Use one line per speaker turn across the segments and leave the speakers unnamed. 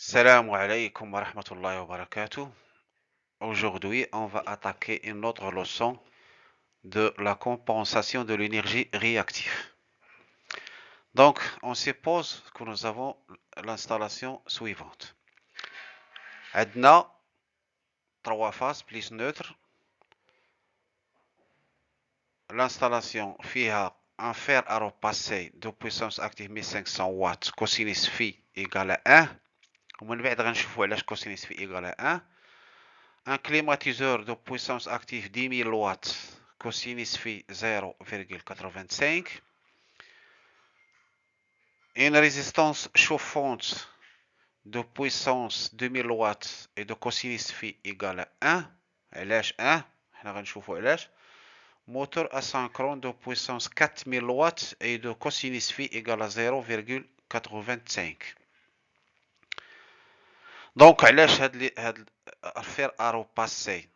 Salam alaikum wa rahmatullahi wa barakatuh. Aujourd'hui, on va attaquer une autre leçon de la compensation de l'énergie réactive. Donc, on suppose que nous avons l'installation suivante. عندنا trois phases plus neutre. L'installation فيها un fer à repasser de puissance active 1500 watts cosinus phi égale à 1. ومن بعد غنشوفوا علاش cosinus phi égale à 1. Un climatiseur de puissance active 10 000 watts, cosinus phi 0,85. Une résistance chauffante de puissance 2000 watts et de cosinus phi égale à 1. علاش 1 حنا غنشوفوا علاش. Moteur asynchrone de puissance 4000 watts et de cosinus phi égale à 0,85. Donc علاش هاد الفير à repasser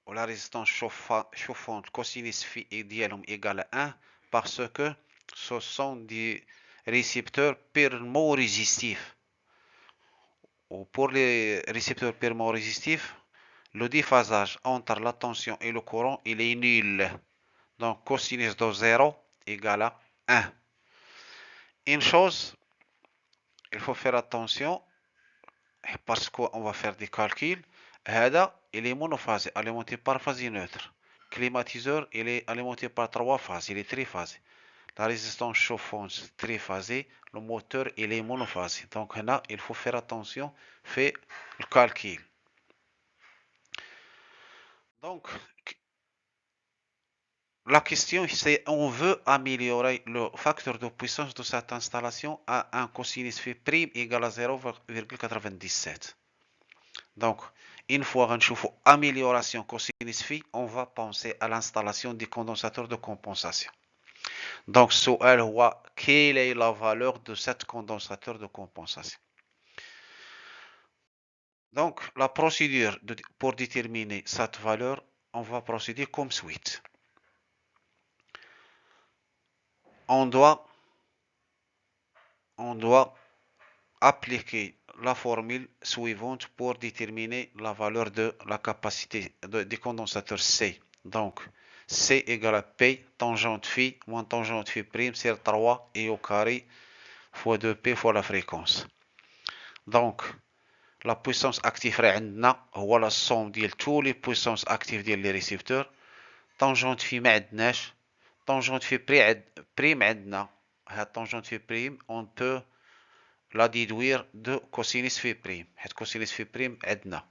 ou la résistance chauffante cosinus phi égale à 1 parce que ce sont des récepteurs thermorésistifs. Ou pour les récepteurs thermorésistifs, le déphasage entre la tension et le courant il est nul. Donc cosinus de 0 égale à 1. Une chose, il faut faire attention parce qu'on va faire des calculs. هذا il est monophasé, alimenté par phase neutre. Climatiseur, il est alimenté par trois phases, il est triphasé. La résistance chauffante triphasée, le moteur, il est monophasé. Donc là, il faut faire attention, faire le calcul. Donc, la question, c'est on veut améliorer le facteur de puissance de cette installation à un cosinus phi prime égal à 0,97. Donc, une fois qu'on trouve amélioration cosinus phi, on va penser à l'installation des condensateurs de compensation. Donc, السؤال هو quelle est la valeur de cet condensateur de compensation? Donc, la procédure pour déterminer cette valeur, on va procéder comme suit. On doit appliquer la formule suivante pour déterminer la valeur de la capacité des condensateurs C. Donc, C égale à P tangente phi moins tangente phi prime sur 3 et au carré fois 2P fois la fréquence. Donc, la puissance active عندنا هو la somme ديال tous les puissances actives ديال les récepteurs. tangente phi ما عندناش. tangente phi prime عندنا. هاد tangente phi prime on peut la déduire de cosinus phi prime. حيت cosinus phi prime عندنا.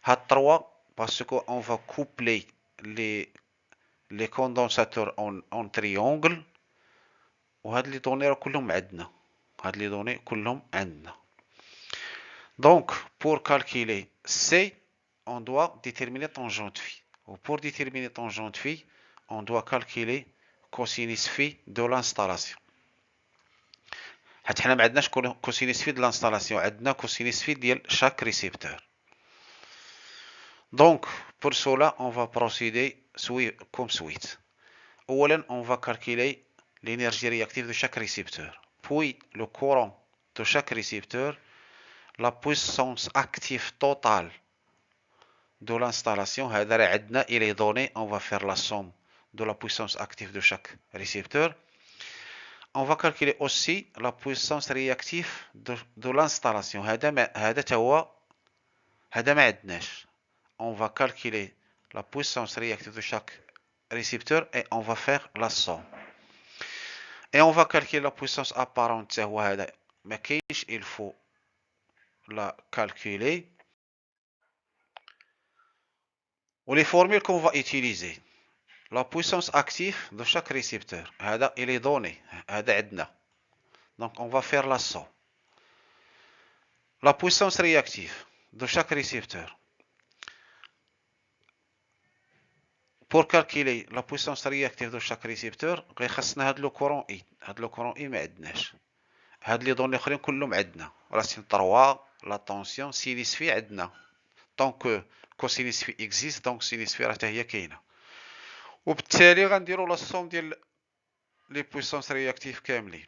هاد 3 parce qu'on va coupler les condensateurs en triangle. وهاد لي دوني راه كلهم عندنا. هاد لي دوني كلهم عندنا. Donc, pour calculer C, on doit déterminer tangente phi. Ou pour déterminer tangente phi, on doit calculer cosinus phi de l'installation. حيت حنا ما عندناش cosinus phi de l'installation, عندنا cosinus phi ديال chaque récepteur. Donc, pour cela, on va procéder comme suit. أولا, on va calculer l'énergie réactive de chaque récepteur. Puis, le courant de chaque récepteur, la puissance active totale de l'installation, il est donné, on va faire la somme de la puissance active de chaque récepteur. On va calculer aussi la puissance réactive de l'installation. On va calculer la puissance réactive de chaque récepteur et on va faire la somme. Et on va calculer la puissance apparente. Mais il faut la calculer. Ou les formules qu'on va utiliser. La puissance active de chaque récepteur. Il est donné. Donc on va faire la somme. La puissance réactive de chaque récepteur. Pour calculer la puissance réactive de chaque récepteur, خصنا هاد لو كورون اي. هاد لو كورون اي ما عندناش. هاد لي دوني الاخرين كلهم عندنا. راسين 3 لا طونسيون سينيس في عندنا. Tant que cosinus phi existe, donc sinus phi راه حتى هي كاينه. وبالتالي غنديروا لا سوم ديال لي بويسونس رياكتيف كاملين.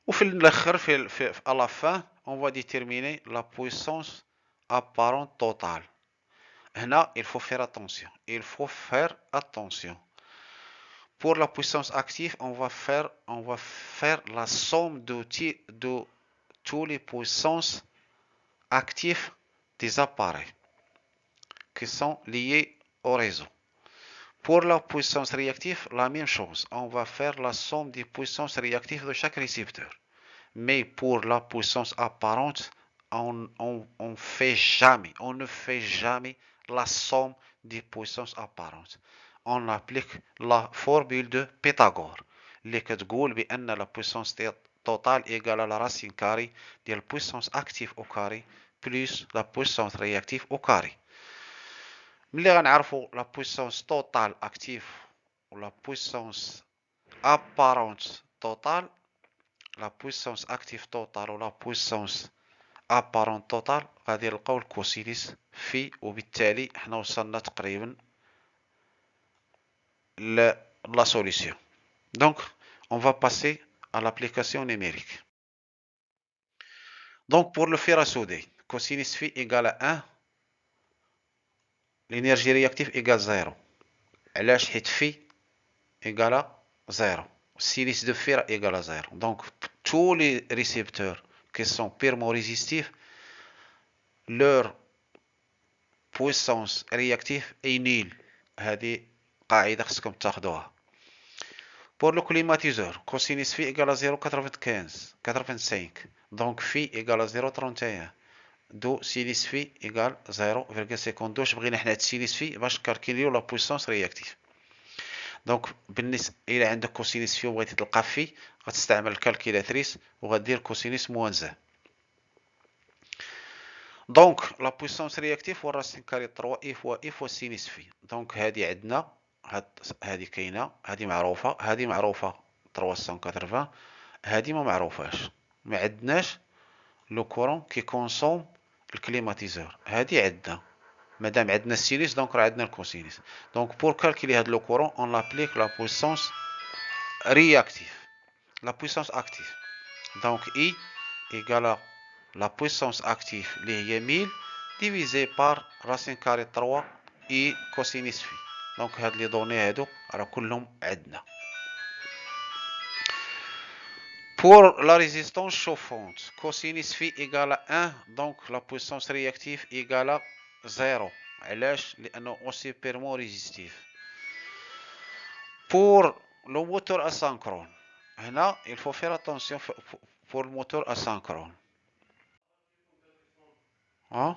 وفي الاخر à la fin on va déterminer la puissance apparente totale. هنا il faut faire attention. Il faut faire attention. Pour la puissance active, on va faire la somme de toutes les puissances actives des appareils qui sont liés au réseau. Pour la puissance réactive, la même chose. On va faire la somme des puissances réactives de chaque récepteur. Mais pour la puissance apparente, on ne fait jamais la somme des puissances apparentes. On applique la formule de Pythagore اللي كتقول بأن la puissance totale égale à la racine carrée de la puissance active au carré plus la puissance réactive au carré. ملي غنعرفوا la puissance totale active ou la puissance apparente totale, la puissance active totale ou la puissance apparente totale غادي نلقاو الكوسينيس في، وبالتالي حنا وصلنا تقريبا la solution. Donc on va passer à l'application numérique. Donc pour le fer à souder, cosinus phi égale à 1, l'énergie réactive égale 0. علاش حيت phi égale à 0. Sinus de fer égale à 0. Donc tous les récepteurs qui sont permorésistifs, leur puissance réactive est nulle. هذه قاعدة خصكم تاخدوها. Pour le climatiseur, cosinus phi égale à 0,95. Donc phi égale à 0,31. دو سينيس في ايكال 0.52. واش بغينا حنا هاد سينيس في باش نكالكوليو لا بويسونس رياكتيف. دونك بالنسبه الى عندك كوسينيس في وبغيتي تلقى في، غتستعمل الكالكيلاتريس وغدير كوسينيس موان 1. دونك لا بويسونس رياكتيف هو راسين كاري 3 اي فوا سينيس في. دونك هادي عندنا، هادي كاينه، هادي معروفه، هادي معروفه 380، هادي ما معروفاش. ما عندناش لو كورون كي كونسوم الكليماتيزور. هادي عندنا، مادام عندنا السينيس دونك راه عندنا الكوسينيس. دونك بور كالكولي هاد لو كورون اون لابليك لا بويسونس رياكتيف، لا بويسونس اكتيف. دونك اي ايكال لا بويسونس اكتيف اللي هي 1000 ديفيزي بار راسين كاري 3 اي كوسينيس في. دونك هاد لي دوني هادو راه كلهم عندنا. Pour la résistance chauffante, cosinus phi égale à 1, donc la puissance réactive égale à 0. علاش؟ لأنه aussi permorésistif. Pour le moteur asynchrone, هنا il faut faire attention pour le moteur asynchrone. Hein?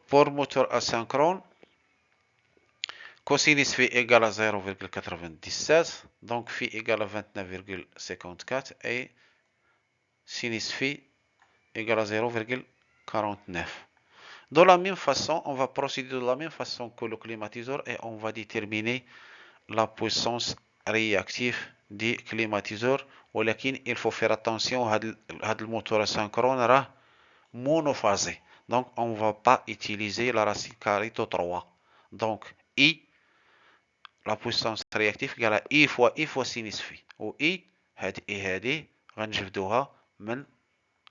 Pour le moteur asynchrone, cosinus phi égale à 0,97, donc phi égale à 29,54 et sinus phi égale à 0,49. De la même façon, on va procéder de la même façon que le climatiseur et on va déterminer la puissance réactive du climatiseur. ولكن il faut faire attention, هذا الموتور asynchrone راه monophasé. Donc on ne va pas utiliser la racine carrée de 3. Donc I, la puissance réactive égale à I fois sinus phi. و I هذه غنجبدوها من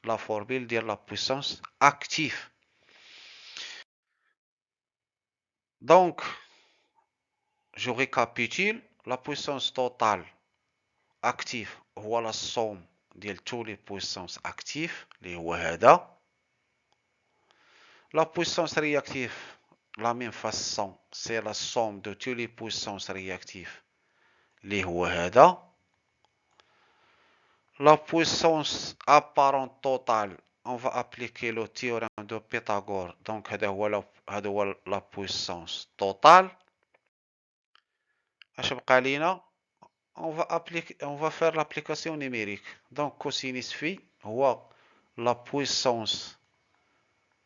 la formule ديال la puissance active. Donc, je récapitule, la puissance totale active هو la somme de toutes les puissances actives اللي هو هذا. La puissance réactive, la même façon, c'est la somme de toutes les puissances réactives اللي هو هذا. La puissance apparente totale, on va appliquer le théorème de Pythagore. Donc هذا هو la puissance totale. اش بقى لينا؟ on va faire l'application numérique. Donc cosinus phi هو la puissance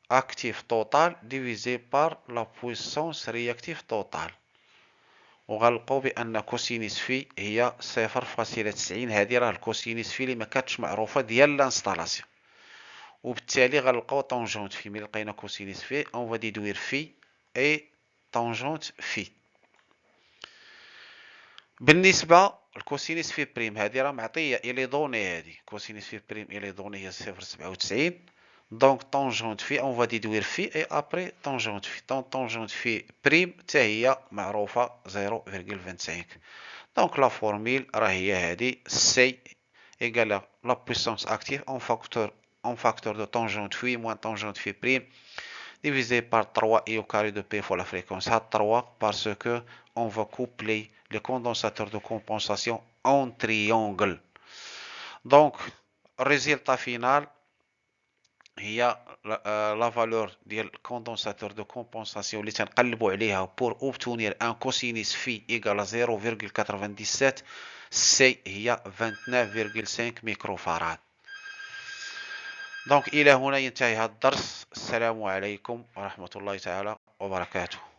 active totale divisée par la puissance réactive totale. وغنلقاو بان كوسينيس في هي 0.90. هذه راه الكوسينيس في اللي ما كانتش معروفه ديال لانستالاسيون. وبالتالي غنلقاو طونجونت في. ملي لقينا كوسينيس في اون فا ديدوير في اي طونجونت في. بالنسبه الكوسينيس في بريم هذه راه معطيه الي دوني، هذه كوسينيس في بريم الي دوني هي 0.97. دونك طونجونت في اون فا ديدوير في اي ابري طونجونت في طونجونت في بريم حتى هي معروفه 0.25. دونك لا فورميل راه هي هذه سي ايكال لا بويسونس اكتيف اون فاكتور دو طونجونت في موان طونجونت في بريم divisé par 3 i au carré de P fois la fréquence à 3 parce que on va coupler les condensateurs de compensation en triangle. Donc, résultat final, il y a la valeur du condensateur de compensation pour obtenir un cosinus phi égal à 0,97. C'est il y a 29,5 microfarad. دونك إلى هنا ينتهي هذا الدرس. السلام عليكم ورحمة الله تعالى وبركاته.